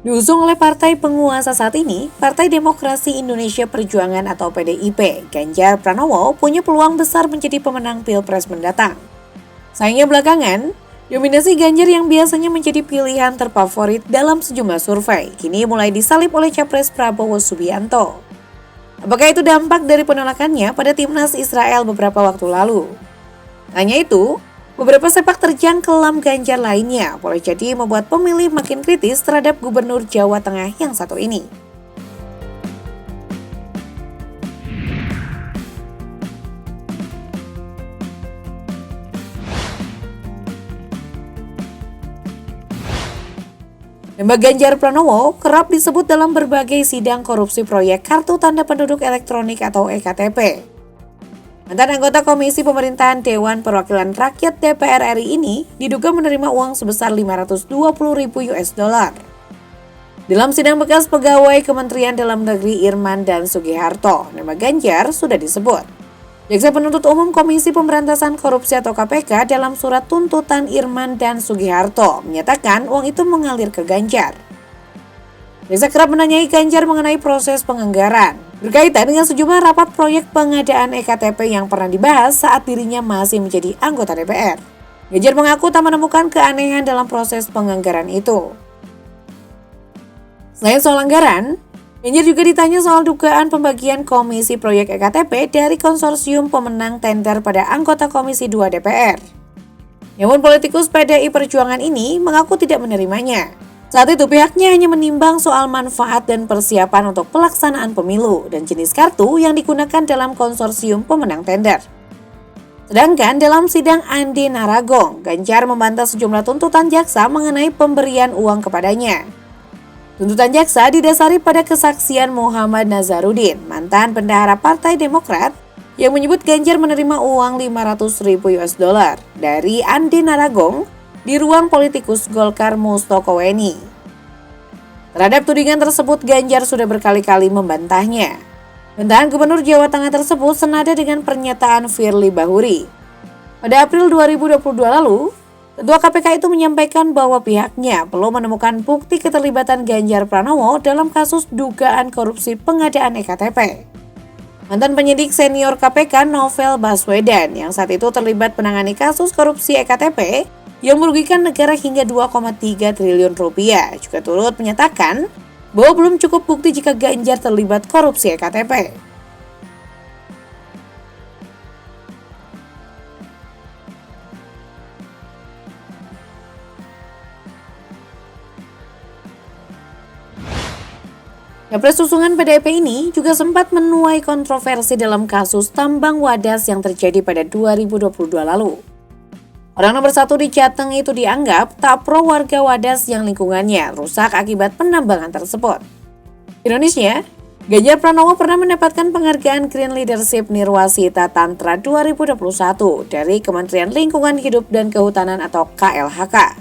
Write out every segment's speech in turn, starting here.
Diusung oleh partai penguasa saat ini, Partai Demokrasi Indonesia Perjuangan atau PDIP, Ganjar Pranowo punya peluang besar menjadi pemenang Pilpres mendatang. Sayangnya belakangan, dominasi Ganjar yang biasanya menjadi pilihan terfavorit dalam sejumlah survei, kini mulai disalip oleh Capres Prabowo Subianto. Apakah itu dampak dari penolakannya pada Timnas Israel beberapa waktu lalu? Hanya itu, beberapa sepak terjang kelam Ganjar lainnya boleh jadi membuat pemilih makin kritis terhadap Gubernur Jawa Tengah yang satu ini. Nama Ganjar Pranowo kerap disebut dalam berbagai sidang korupsi proyek Kartu Tanda Penduduk Elektronik atau EKTP. Mantan anggota Komisi Pemerintahan Dewan Perwakilan Rakyat DPR RI ini diduga menerima uang sebesar 520.000 US dollar. Dalam sidang bekas pegawai Kementerian Dalam Negeri Irman dan Sugiharto, nama Ganjar sudah disebut. Jaksa Penuntut Umum Komisi Pemberantasan Korupsi atau KPK dalam surat tuntutan Irman dan Sugiharto menyatakan uang itu mengalir ke Ganjar. Jaksa kerap menanyai Ganjar mengenai proses penganggaran berkaitan dengan sejumlah rapat proyek pengadaan EKTP yang pernah dibahas saat dirinya masih menjadi anggota DPR. Ganjar mengaku tak menemukan keanehan dalam proses penganggaran itu. Selain soal anggaran, Ganjar juga ditanya soal dugaan pembagian komisi proyek EKTP dari konsorsium pemenang tender pada anggota Komisi 2 DPR. Namun politikus PDI Perjuangan ini mengaku tidak menerimanya. Saat itu pihaknya hanya menimbang soal manfaat dan persiapan untuk pelaksanaan pemilu dan jenis kartu yang digunakan dalam konsorsium pemenang tender. Sedangkan dalam sidang Andi Narogong, Ganjar membantah sejumlah tuntutan jaksa mengenai pemberian uang kepadanya. Tuntutan jaksa didasari pada kesaksian Muhammad Nazarudin, mantan bendahara Partai Demokrat, yang menyebut Ganjar menerima uang 500.000 US dollar dari Andi Narogong di ruang politikus Golkar Mustoko Weni. Terhadap tudingan tersebut, Ganjar sudah berkali-kali membantahnya. Bantahan Gubernur Jawa Tengah tersebut senada dengan pernyataan Firly Bahuri. Pada April 2022 lalu, Ketua KPK itu menyampaikan bahwa pihaknya belum menemukan bukti keterlibatan Ganjar Pranowo dalam kasus dugaan korupsi pengadaan EKTP. Mantan penyidik senior KPK Novel Baswedan yang saat itu terlibat menangani kasus korupsi EKTP yang merugikan negara hingga 2,3 triliun rupiah juga turut menyatakan bahwa belum cukup bukti jika Ganjar terlibat korupsi EKTP. Capres usungan PDIP ini juga sempat menuai kontroversi dalam kasus tambang Wadas yang terjadi pada 2022 lalu. Orang nomor satu di Jateng itu dianggap tak pro warga Wadas yang lingkungannya rusak akibat penambangan tersebut. Ironisnya, Ganjar Pranowo pernah mendapatkan penghargaan Green Leadership Nirwasita Tantra 2021 dari Kementerian Lingkungan Hidup dan Kehutanan atau KLHK.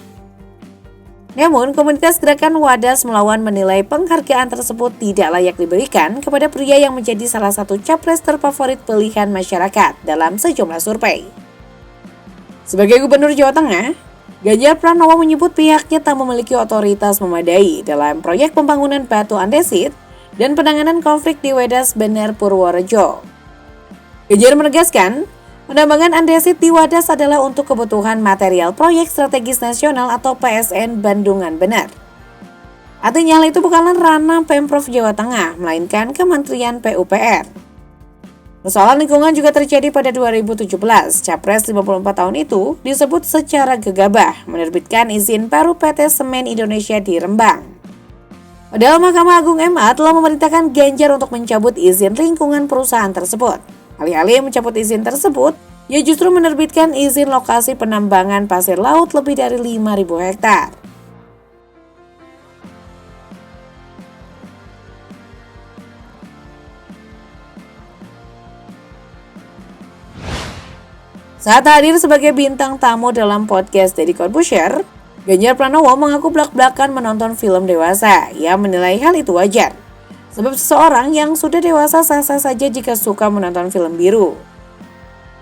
Namun, komunitas Gerakan Wadas Melawan menilai penghargaan tersebut tidak layak diberikan kepada pria yang menjadi salah satu capres terfavorit pilihan masyarakat dalam sejumlah survei. Sebagai Gubernur Jawa Tengah, Ganjar Pranowo menyebut pihaknya tak memiliki otoritas memadai dalam proyek pembangunan batu andesit dan penanganan konflik di Wadas Bener Purworejo. Ganjar menegaskan, penambangan andesit di Wadas adalah untuk kebutuhan material proyek strategis nasional atau PSN Bandungan Bener. Artinya hal itu bukanlah ranah Pemprov Jawa Tengah, melainkan Kementerian PUPR. Persoalan lingkungan juga terjadi pada 2017. Capres 54 tahun itu disebut secara gegabah menerbitkan izin baru PT Semen Indonesia di Rembang. Padahal Mahkamah Agung MA telah memerintahkan Ganjar untuk mencabut izin lingkungan perusahaan tersebut. Alih-alih mencabut izin tersebut, ia justru menerbitkan izin lokasi penambangan pasir laut lebih dari 5.000 hektar. Saat hadir sebagai bintang tamu dalam podcast Deddy Corbuzier, Ganjar Pranowo mengaku belak-belakan menonton film dewasa. Ia menilai hal itu wajar. Sebab seseorang yang sudah dewasa sah-sah saja jika suka menonton film biru.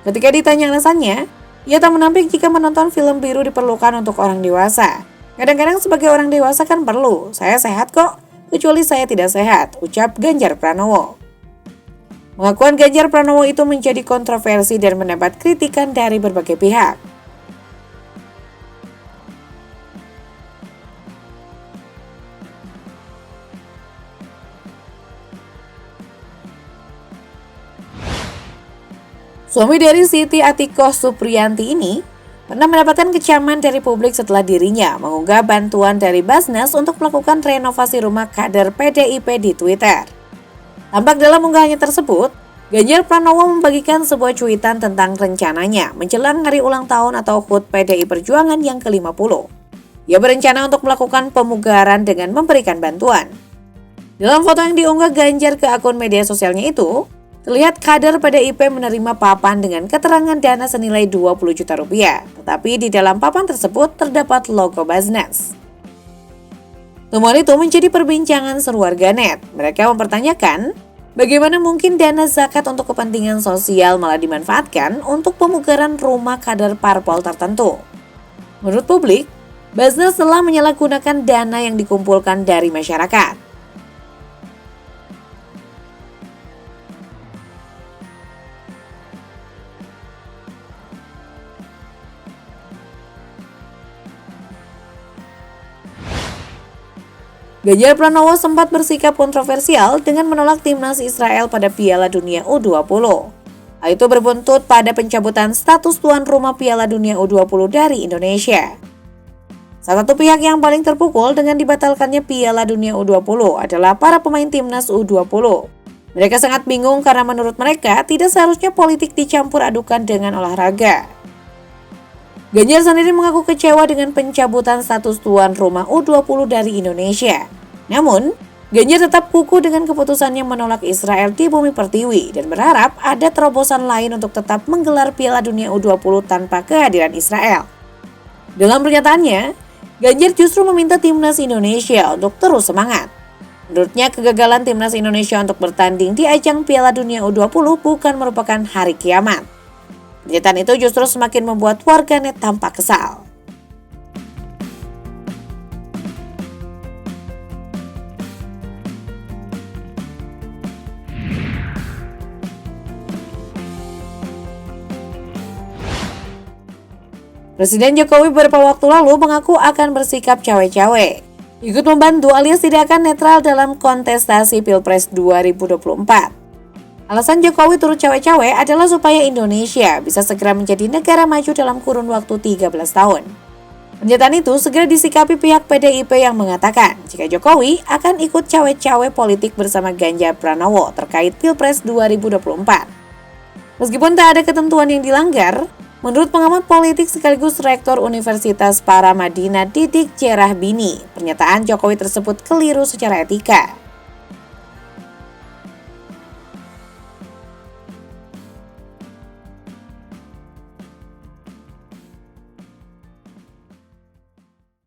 Ketika ditanya alasannya, ia tak menampik jika menonton film biru diperlukan untuk orang dewasa. Kadang-kadang sebagai orang dewasa kan perlu, saya sehat kok, kecuali saya tidak sehat, ucap Ganjar Pranowo. Pengakuan Ganjar Pranowo itu menjadi kontroversi dan mendapat kritikan dari berbagai pihak. Suami dari Siti Atikoh Supriyanti ini pernah mendapatkan kecaman dari publik setelah dirinya mengunggah bantuan dari Basnas untuk melakukan renovasi rumah kader PDIP di Twitter. Tampak dalam unggahannya tersebut, Ganjar Pranowo membagikan sebuah cuitan tentang rencananya menjelang hari ulang tahun atau HUT PDI Perjuangan yang ke-50. Ia berencana untuk melakukan pemugaran dengan memberikan bantuan. Dalam foto yang diunggah Ganjar ke akun media sosialnya itu, terlihat kader PDIP menerima papan dengan keterangan dana senilai 20 juta rupiah, tetapi di dalam papan tersebut terdapat logo Basnas. Temuan itu menjadi perbincangan seru warganet. Mereka mempertanyakan, bagaimana mungkin dana zakat untuk kepentingan sosial malah dimanfaatkan untuk pemugaran rumah kader parpol tertentu. Menurut publik, Basnas telah menyalahgunakan dana yang dikumpulkan dari masyarakat. Ganjar Pranowo sempat bersikap kontroversial dengan menolak timnas Israel pada Piala Dunia U20. Hal itu berbuntut pada pencabutan status tuan rumah Piala Dunia U20 dari Indonesia. Salah satu pihak yang paling terpukul dengan dibatalkannya Piala Dunia U20 adalah para pemain timnas U20. Mereka sangat bingung karena menurut mereka tidak seharusnya politik dicampur adukan dengan olahraga. Ganjar sendiri mengaku kecewa dengan pencabutan status tuan rumah U20 dari Indonesia. Namun, Ganjar tetap kukuh dengan keputusannya menolak Israel di bumi pertiwi dan berharap ada terobosan lain untuk tetap menggelar Piala Dunia U20 tanpa kehadiran Israel. Dalam pernyataannya, Ganjar justru meminta timnas Indonesia untuk terus semangat. Menurutnya, kegagalan timnas Indonesia untuk bertanding di ajang Piala Dunia U20 bukan merupakan hari kiamat. Pernyataan itu justru semakin membuat warganet tampak kesal. Presiden Jokowi beberapa waktu lalu mengaku akan bersikap cawe-cawe, ikut membantu alias tidak akan netral dalam kontestasi Pilpres 2024. Alasan Jokowi turut cawe-cawe adalah supaya Indonesia bisa segera menjadi negara maju dalam kurun waktu 13 tahun. Pernyataan itu segera disikapi pihak PDIP yang mengatakan jika Jokowi akan ikut cawe-cawe politik bersama Ganjar Pranowo terkait Pilpres 2024. Meskipun tak ada ketentuan yang dilanggar, menurut pengamat politik sekaligus Rektor Universitas Paramadina Didik Cerahbini, pernyataan Jokowi tersebut keliru secara etika.